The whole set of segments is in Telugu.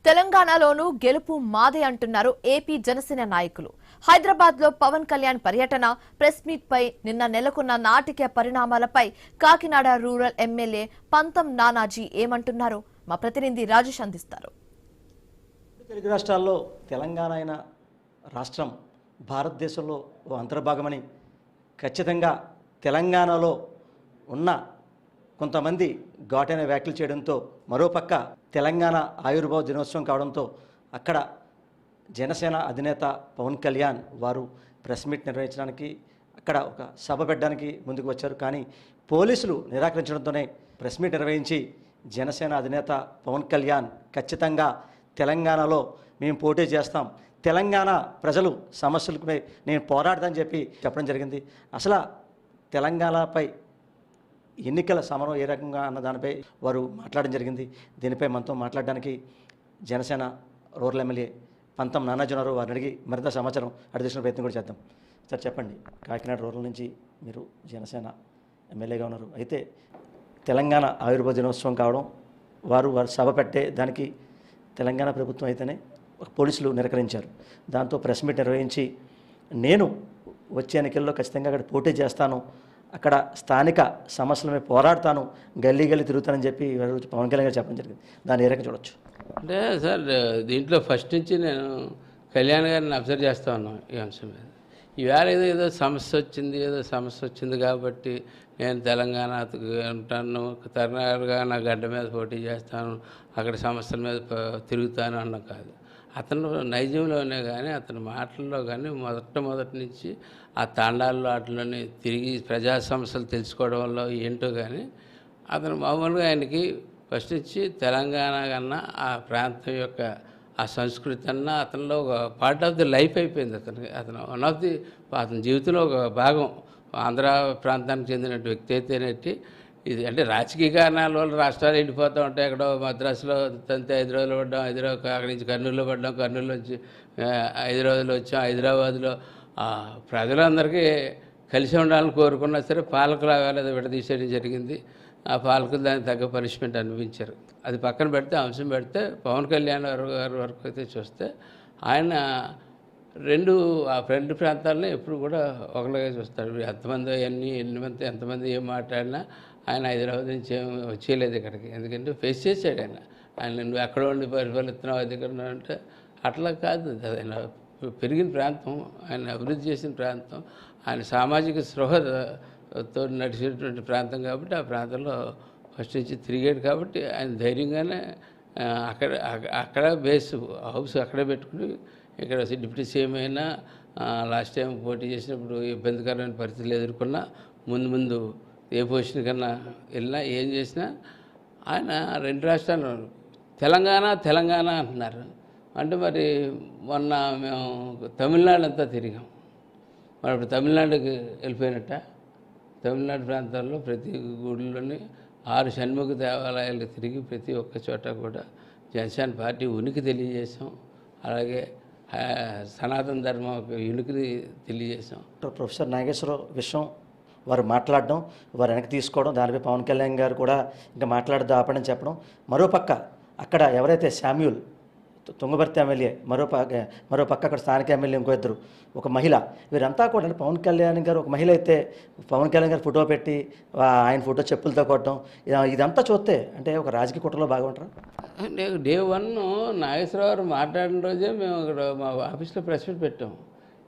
తెలంగాణలోనూ గెలుపు మాదే అంటున్నారు ఏపీ జనసేన నాయకులు. హైదరాబాద్ లో పవన్ కళ్యాణ్ పర్యటన, ప్రెస్ మీట్ పై నిన్న నెలకొన్న నాటకీయ పరిణామాలపై కాకినాడ రూరల్ ఎమ్మెల్యే పంతం నానాజీ ఏమంటున్నారు? మా ప్రతినిధి రాజేష్ అందిస్తారు. తెలుగు రాష్ట్రాల్లో తెలంగాణ అయిన రాష్ట్రం భారతదేశంలో ఓ అంతర్భాగమని, ఖచ్చితంగా తెలంగాణలో ఉన్న కొంతమంది ఘాటైన వ్యాఖ్యలు చేయడంతో, మరోపక్క తెలంగాణ ఆవిర్భావ దినోత్సవం కావడంతో అక్కడ జనసేన అధినేత పవన్ కళ్యాణ్ వారు ప్రెస్ మీట్ నిర్వహించడానికి, అక్కడ ఒక సభ పెట్టడానికి ముందుకు వచ్చారు. కానీ పోలీసులు నిరాకరించడంతోనే ప్రెస్ మీట్ నిర్వహించి జనసేన అధినేత పవన్ కళ్యాణ్ ఖచ్చితంగా తెలంగాణలో మేము పోటీ చేస్తాం, తెలంగాణ ప్రజలు సమస్యలపై నేను పోరాడదని చెప్పడం జరిగింది. అసలు తెలంగాణపై ఎన్నికల సమరం ఏ రకంగా అన్న దానిపై వారు మాట్లాడడం జరిగింది. దీనిపై మనతో మాట్లాడడానికి జనసేన రూరల్ ఎమ్మెల్యే పంతం నానాజీ ఉన్నారు. వారిని అడిగి మరింత సమాచారం అడిగిన ప్రయత్నం కూడా చేద్దాం. సార్ చెప్పండి, కాకినాడ రూరల్ నుంచి మీరు జనసేన ఎమ్మెల్యేగా ఉన్నారు. అయితే తెలంగాణ ఆవిర్భావ దినోత్సవం కావడం, వారు సభ పెట్టే దానికి తెలంగాణ ప్రభుత్వం అయితేనే పోలీసులు నిరాకరించారు. దాంతో ప్రెస్ మీట్ నిర్వహించి నేను వచ్చే ఎన్నికల్లో ఖచ్చితంగా అక్కడ పోటీ చేస్తాను, అక్కడ స్థానిక సమస్యలపై పోరాడతాను, గల్లీ గల్లీ తిరుగుతానని చెప్పి పవన్ కళ్యాణ్ గారు చెప్పడం జరిగింది. దాన్ని ఏ రకంగా చూడొచ్చు? అంటే సార్, దీంట్లో ఫస్ట్ నుంచి నేను కళ్యాణ్ గారిని అబ్జర్వ్ చేస్తూ ఉన్నాను ఈ అంశం మీద. ఈవేళ ఏదో సమస్య వచ్చింది కాబట్టి నేను తెలంగాణ ఉంటాను, తెలంగాణగా నా గడ్డ మీద పోటీ చేస్తాను, అక్కడ సమస్యల మీద తిరుగుతాను అన్న కాదు. అతను నైజంలోనే కానీ, అతని మాటల్లో కానీ మొదటి నుంచి ఆ తాండాల్లో వాటిలోనే తిరిగి ప్రజా సమస్యలు తెలుసుకోవడంలో ఏంటో కానీ, అతను మామూలుగా ఆయనకి ఫస్ట్ నుంచి తెలంగాణ కన్నా ఆ ప్రాంతం యొక్క ఆ సంస్కృతి అన్నా అతనిలో ఒక పార్ట్ ఆఫ్ ది లైఫ్ అయిపోయింది. అతను వన్ ఆఫ్ ది అతని జీవితంలో ఒక భాగం. ఆంధ్ర ప్రాంతానికి చెందిన వ్యక్తి అయితేనేటి ఇది అంటే రాజకీయ కారణాల వల్ల రాష్ట్రాలు వెళ్ళిపోతూ ఉంటాయి. ఎక్కడో మద్రాసులో తంతే 5 రోజులు పడ్డాం, అక్కడి నుంచి కర్నూలులో పడ్డాం, కర్నూలు నుంచి 5 రోజులు వచ్చాం, హైదరాబాద్లో ప్రజలందరికీ కలిసి ఉండాలని కోరుకున్నా సరే పాలకులు అవేళ విడదీసేయడం జరిగింది. ఆ పాలకులు దానికి తగ్గ పనిష్మెంట్ అనిపించారు. అది పక్కన పెడితే అంశం పెడితే పవన్ కళ్యాణ్ గారి వరకు అయితే చూస్తే ఆయన రెండు ప్రాంతాలని ఎప్పుడు కూడా ఒకలాగే చూస్తాడు. ఎంతమంది ఏం మాట్లాడినా ఆయన హైదరాబాద్ నుంచి ఏం వచ్చేయలేదు ఇక్కడికి. ఎందుకంటే ఫేస్ చేశాడు ఆయన నువ్వు ఎక్కడ ఉండి పరిపాలిస్తున్నావు అధికారంలో అంటే అట్లా కాదు. ఆయన పెరిగిన ప్రాంతం, ఆయన అభివృద్ధి చేసిన ప్రాంతం, ఆయన సామాజిక స్పృహతో నడిచేటువంటి ప్రాంతం కాబట్టి ఆ ప్రాంతంలో ఫస్ట్ నుంచి తిరిగాడు. కాబట్టి ఆయన ధైర్యంగానే అక్కడ బేస్ హౌస్ అక్కడే పెట్టుకుని ఇక్కడ డిప్యూటీ సీఎం అయినా లాస్ట్ టైం పోటీ చేసినప్పుడు ఇబ్బందికరమైన పరిస్థితులు ఎదుర్కొన్నా, ముందు ఏ పొజిషన్ కన్నా వెళ్ళినా ఏం చేసినా ఆయన 2 రాష్ట్రాలు తెలంగాణ అంటున్నారు. అంటే మరి మొన్న మేము తమిళనాడు అంతా తిరిగాం. మరి ఇప్పుడు తమిళనాడుకి వెళ్ళిపోయినట్ట. తమిళనాడు ప్రాంతాల్లో ప్రతి గుడిలోని 6 షణ్ముఖ దేవాలయాలు తిరిగి ప్రతి ఒక్క చోట కూడా జనసేన పార్టీ ఉనికి తెలియజేసాం. అలాగే సనాతన ధర్మం ఉనికిని తెలియజేసాం. ప్రొఫెసర్ నాగేశ్వరరావు విషయం వారు మాట్లాడడం, వారు వెనక్కి తీసుకోవడం, దానిపై పవన్ కళ్యాణ్ గారు కూడా ఇంకా మాట్లాడద్దు ఆపడని చెప్పడం. మరోపక్క అక్కడ ఎవరైతే శామ్యూల్ తుంగభర్తి ఎమ్మెల్యే, మరోపక్క అక్కడ స్థానిక ఎమ్మెల్యే ఇంకో ఇద్దరు, ఒక మహిళ, వీరంతా కూడా పవన్ కళ్యాణ్ గారు ఒక మహిళ అయితే పవన్ కళ్యాణ్ గారు ఫోటో పెట్టి ఆయన ఫోటో చెప్పులతో కొట్టడం, ఇదంతా చూస్తే అంటే ఒక రాజకీయ కుట్రలో బాగుంటారా? డే 1 నాగేశ్వరరావు మాట్లాడిన రోజే మేము ఇక్కడ మా ఆఫీస్లో ప్రెస్ మీట్ పెట్టాం.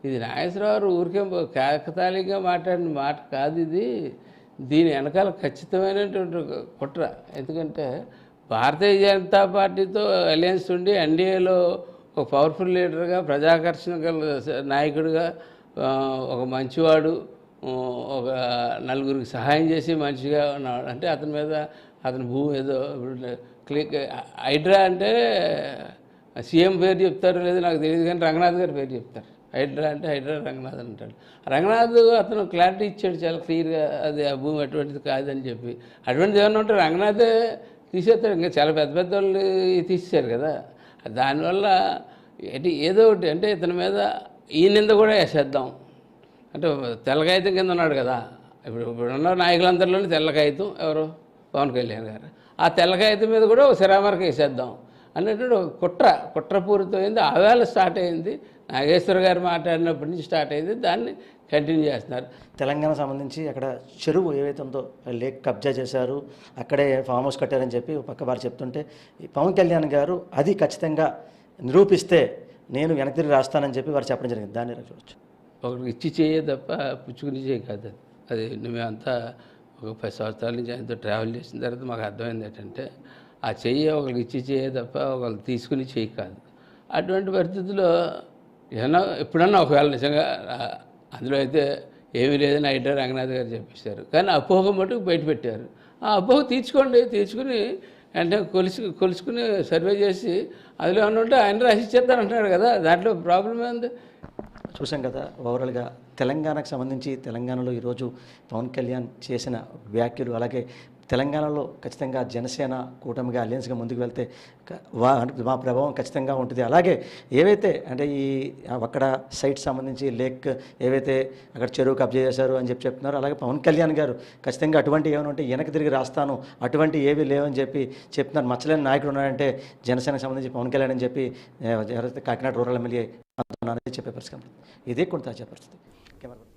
ఇది నాగేశ్వరరావు ఊరికే కాకతాళీగా మాట్లాడిన మాట కాదు ఇది. దీని వెనకాల ఖచ్చితమైనటువంటి కుట్ర. ఎందుకంటే భారతీయ జనతా పార్టీతో అలయన్స్ ఉండి ఎన్డీఏలో ఒక పవర్ఫుల్ లీడర్గా, ప్రజాకర్షణ గల నాయకుడిగా, ఒక మంచివాడు, ఒక నలుగురికి సహాయం చేసి మంచిగా ఉన్నాడు. అంటే అతని మీద అతని భూమి ఏదో హైడ్రా అంటే సీఎం పేరు చెప్తారు లేదు నాకు తెలియదు, కానీ రంగనాథ్ గారి పేరు చెప్తారు. హైడ్రా అంటే హైడ్రా రంగనాథ్ అంటాడు. రంగనాథ్ అతను క్లారిటీ ఇచ్చాడు చాలా క్లియర్గా, అది ఆ భూమి అటువంటిది కాదని చెప్పి. అటువంటిది ఏమన్నా ఉంటే రంగనాథే తీసేస్తాడు. ఇంకా చాలా పెద్ద వాళ్ళు తీసేశారు కదా. దానివల్ల ఏదో ఒకటి అంటే ఇతని మీద ఈ నింద కూడా వేసేద్దాం అంటే తెల్లకాగితం కింద ఉన్నాడు కదా. ఇప్పుడున్న నాయకులందరిలోనే తెల్లకాగితం ఎవరు? పవన్ కళ్యాణ్ గారు. ఆ తెల్లకాగితం మీద కూడా ఒక శరామరక వేసేద్దాం అన్నటువంటి ఒక కుట్రపూరితమైంది. ఆవేళ స్టార్ట్ అయింది. నాగేశ్వర గారు మాట్లాడినప్పటి నుంచి స్టార్ట్ అయింది. దాన్ని కంటిన్యూ చేస్తున్నారు. తెలంగాణ సంబంధించి అక్కడ చెరువు ఏవైతే ఉందో లేక్ కబ్జా చేశారు, అక్కడే ఫామ్ హౌస్ కట్టారని చెప్పి పక్క వారు చెప్తుంటే ఈ పవన్ కళ్యాణ్ గారు అది ఖచ్చితంగా నిరూపిస్తే నేను వెనక్కి తిరిగి రాస్తానని చెప్పి వారు చెప్పడం జరిగింది. దాన్ని చూడవచ్చు. ఒకరికి ఇచ్చి చేయే తప్ప పుచ్చుకుని చేయ కాదు అది. మేమంతా ఒక 10 సంవత్సరాల నుంచి ఆయనతో ట్రావెల్ చేసిన తర్వాత మాకు అర్థమైంది ఏంటంటే ఆ చెయ్యి ఒకరికి ఇచ్చి చేయే తప్ప ఒకరు తీసుకుని చేయి కాదు. అటువంటి పరిస్థితుల్లో ఎప్పుడన్నా ఒకవేళ నిజంగా అందులో అయితే ఏమీ లేదని ఐటీ రంగనాథ్ గారు చెప్పేశారు. కానీ అపోహ మటుకు బయట పెట్టారు. ఆ అపోహ తీసుకుని అంటే కొలుసుకుని సర్వే చేసి అందులో ఏమన్నా ఉంటే ఆయన రాసిచ్చేస్తారంటున్నాడు కదా, దాంట్లో ప్రాబ్లం ఏంది? చూసాం కదా ఓవరాల్గా తెలంగాణకు సంబంధించి తెలంగాణలో ఈరోజు పవన్ కళ్యాణ్ చేసిన వ్యాఖ్యలు, అలాగే తెలంగాణలో ఖచ్చితంగా జనసేన కూటమిగా అలయన్స్గా ముందుకు వెళ్తే మా ప్రభావం ఖచ్చితంగా ఉంటుంది. అలాగే ఏవైతే అంటే ఈ అక్కడ సైట్ సంబంధించి లేక్ ఏవైతే అక్కడ చెరువు కబ్జా చేశారు అని చెప్పి చెప్తున్నారు. అలాగే పవన్ కళ్యాణ్ గారు ఖచ్చితంగా అటువంటి ఏమైనా ఉంటే వెనక్కి తిరిగి రాస్తాను, అటువంటి ఏవి లేవని చెప్పి చెప్తున్నారు. మచ్చలేని నాయకుడు ఉన్నాడంటే జనసేనకు సంబంధించి పవన్ కళ్యాణ్ అని చెప్పి ఎవరైతే కాకినాడ రూరల్ ఎమ్మెల్యే చెప్పే పరిస్థితి. ఇదే కొంత తాజా పరిస్థితి. కెమెరా